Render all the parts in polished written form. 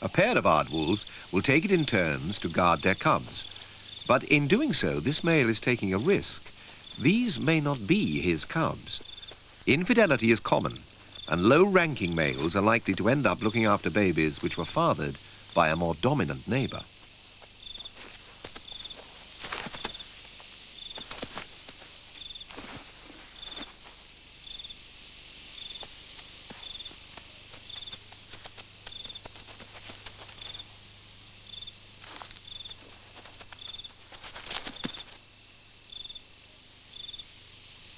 A pair of aardwolves will take it in turns to guard their cubs. But in doing so, this male is taking a risk. These may not be his cubs. Infidelity is common, and low-ranking males are likely to end up looking after babies which were fathered by a more dominant neighbor.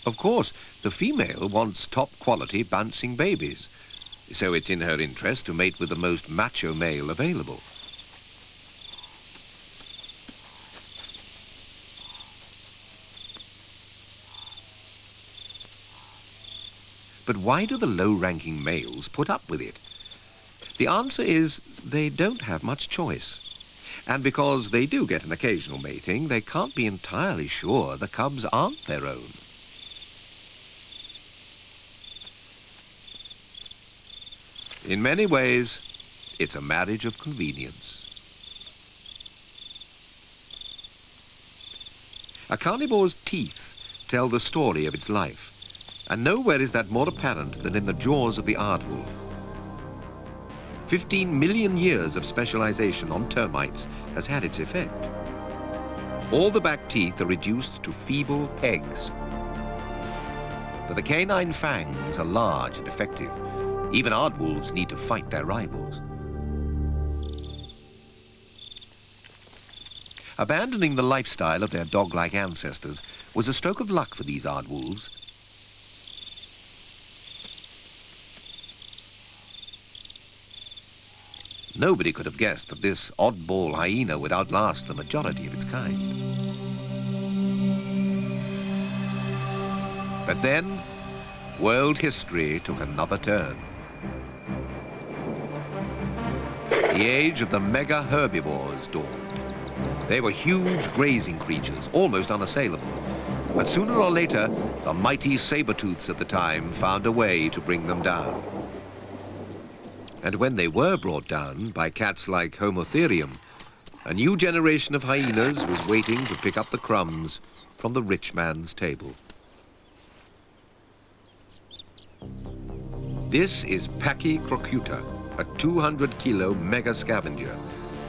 Of course, the female wants top-quality bouncing babies, so it's in her interest to mate with the most macho male available. But why do the low-ranking males put up with it? The answer is they don't have much choice. And because they do get an occasional mating, they can't be entirely sure the cubs aren't their own. In many ways, it's a marriage of convenience. A carnivore's teeth tell the story of its life, and nowhere is that more apparent than in the jaws of the aardwolf. 15 million years of specialization on termites has had its effect. All the back teeth are reduced to feeble pegs. But the canine fangs are large and effective. Even aardwolves need to fight their rivals. Abandoning the lifestyle of their dog-like ancestors was a stroke of luck for these aardwolves. Nobody could have guessed that this oddball hyena would outlast the majority of its kind. But then, world history took another turn. The age of the mega herbivores dawned. They were huge grazing creatures, almost unassailable. But sooner or later, the mighty saber-tooths of the time found a way to bring them down. And when they were brought down by cats like Homotherium, a new generation of hyenas was waiting to pick up the crumbs from the rich man's table. This is Pachycrocuta, a 200-kilo mega scavenger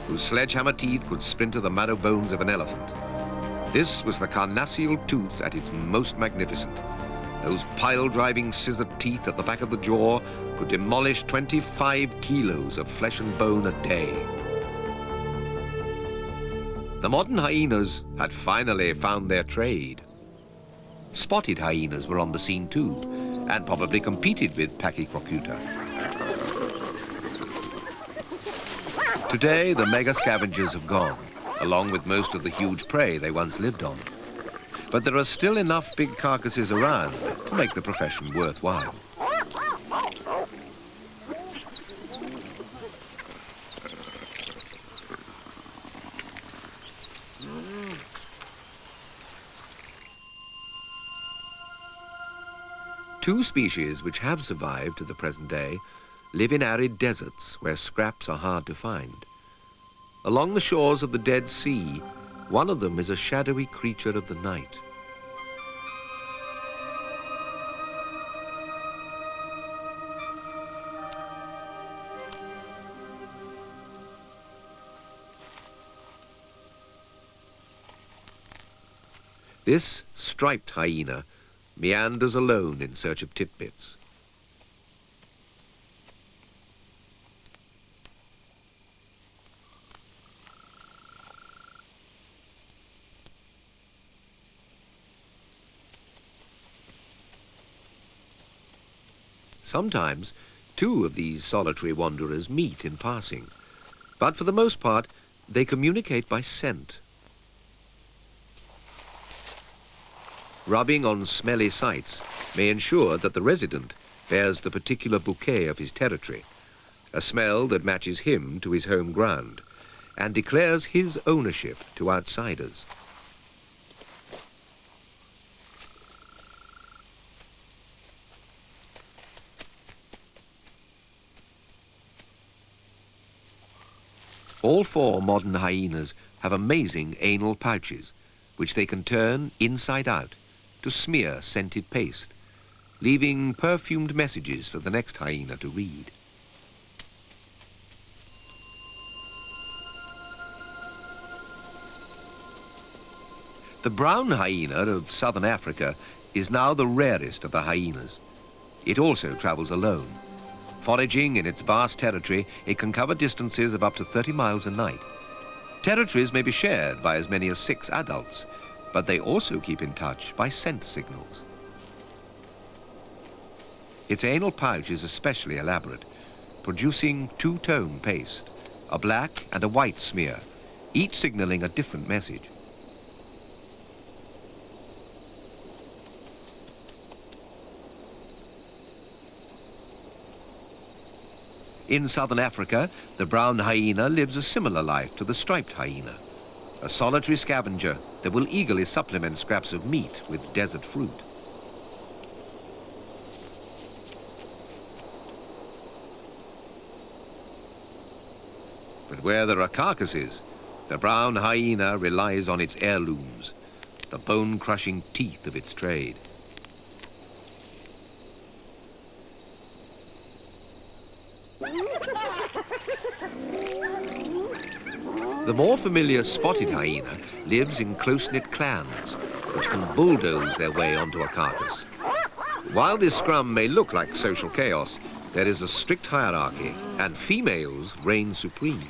whose sledgehammer teeth could splinter the marrow bones of an elephant. This was the carnassial tooth at its most magnificent. Those pile-driving scissored teeth at the back of the jaw could demolish 25 kilos of flesh and bone a day. The modern hyenas had finally found their trade. Spotted hyenas were on the scene too, and probably competed with Pachycrocuta. Today, the mega scavengers have gone, along with most of the huge prey they once lived on. But there are still enough big carcasses around to make the profession worthwhile. Two species which have survived to the present day live in arid deserts where scraps are hard to find. Along the shores of the Dead Sea, one of them is a shadowy creature of the night. This striped hyena meanders alone in search of titbits. Sometimes, two of these solitary wanderers meet in passing, but for the most part, they communicate by scent. Rubbing on smelly sites may ensure that the resident bears the particular bouquet of his territory, a smell that matches him to his home ground and declares his ownership to outsiders. All four modern hyenas have amazing anal pouches, which they can turn inside out to smear scented paste, leaving perfumed messages for the next hyena to read. The brown hyena of southern Africa is now the rarest of the hyenas. It also travels alone. Foraging in its vast territory, it can cover distances of up to 30 miles a night. Territories may be shared by as many as 6 adults, but they also keep in touch by scent signals. Its anal pouch is especially elaborate, producing two-tone paste, a black and a white smear, each signaling a different message. In southern Africa, the brown hyena lives a similar life to the striped hyena, a solitary scavenger that will eagerly supplement scraps of meat with desert fruit. But where there are carcasses, the brown hyena relies on its heirlooms, the bone-crushing teeth of its trade. The more familiar spotted hyena lives in close-knit clans, which can bulldoze their way onto a carcass. While this scrum may look like social chaos, there is a strict hierarchy, and females reign supreme.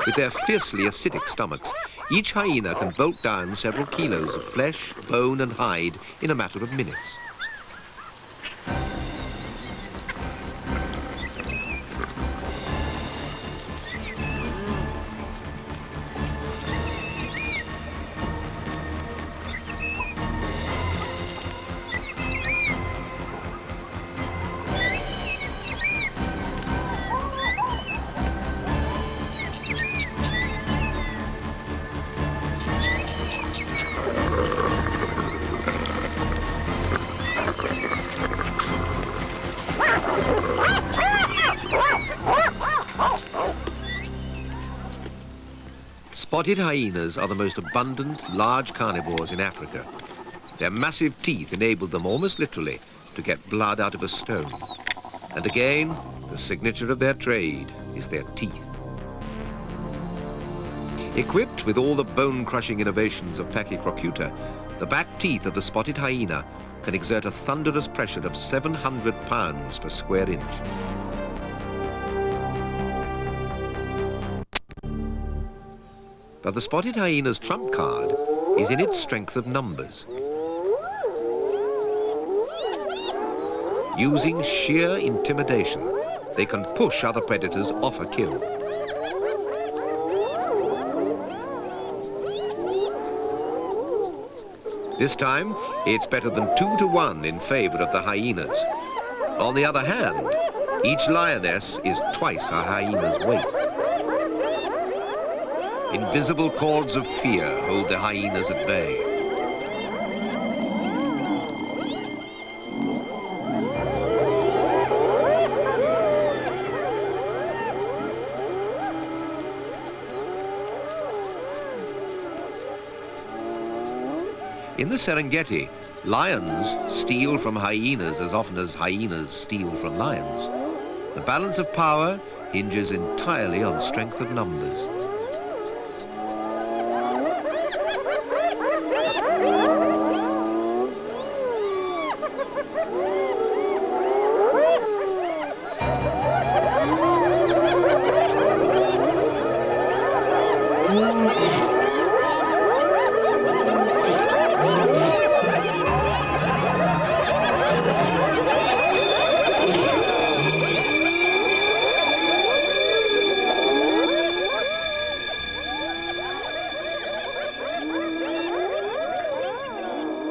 With their fiercely acidic stomachs, each hyena can bolt down several kilos of flesh, bone and hide in a matter of minutes. Spotted hyenas are the most abundant, large carnivores in Africa. Their massive teeth enabled them almost literally to get blood out of a stone. And again, the signature of their trade is their teeth. Equipped with all the bone-crushing innovations of Pachycrocuta, the back teeth of the spotted hyena can exert a thunderous pressure of 700 pounds per square inch. But the spotted hyena's trump card is in its strength of numbers. Using sheer intimidation, they can push other predators off a kill. This time, it's better than 2 to 1 in favor of the hyenas. On the other hand, each lioness is twice a hyena's weight. Invisible cords of fear hold the hyenas at bay. In the Serengeti, lions steal from hyenas as often as hyenas steal from lions. The balance of power hinges entirely on strength of numbers.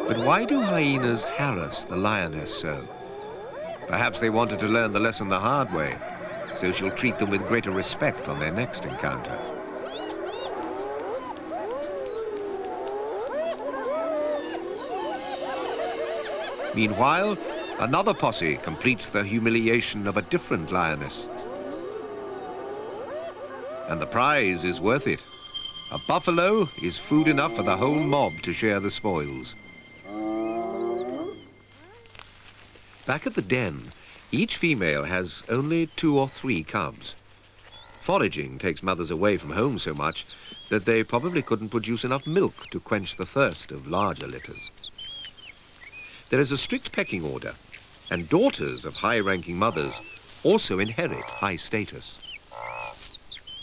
But why do hyenas harass the lioness so? Perhaps they wanted to learn the lesson the hard way, so she'll treat them with greater respect on their next encounter. Meanwhile, another posse completes the humiliation of a different lioness. And the prize is worth it. A buffalo is food enough for the whole mob to share the spoils. Back at the den, each female has only 2 or 3 cubs. Foraging takes mothers away from home so much that they probably couldn't produce enough milk to quench the thirst of larger litters. There is a strict pecking order, and daughters of high-ranking mothers also inherit high status.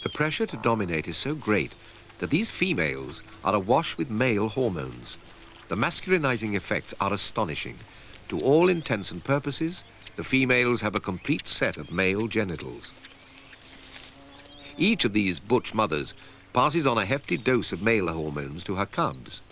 The pressure to dominate is so great that these females are awash with male hormones. The masculinizing effects are astonishing. To all intents and purposes, the females have a complete set of male genitals. Each of these butch mothers passes on a hefty dose of male hormones to her cubs.